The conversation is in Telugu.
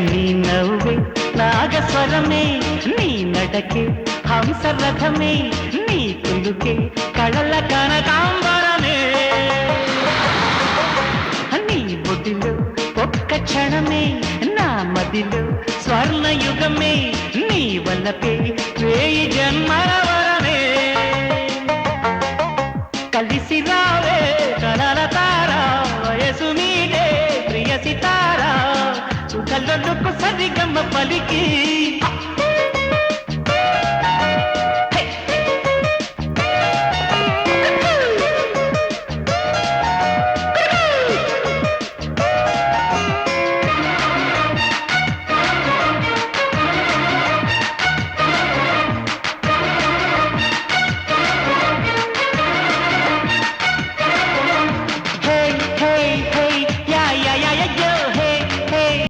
నీ నవ్వే నాగస్వరమే నీ నడకే హంసరథమే నీ కులుకే కళల కనకాంబరమే నీ బుడిలో ఒక్క క్షణమే నా మదిలో స్వర్ణయుగమే నీ వల్లపే వేయి జన్మల వరమే కలిసి రావే కలల తారా వయసు మీదే ప్రియ సితారా సుఖలొలుకు సరిగమ్మ పలికి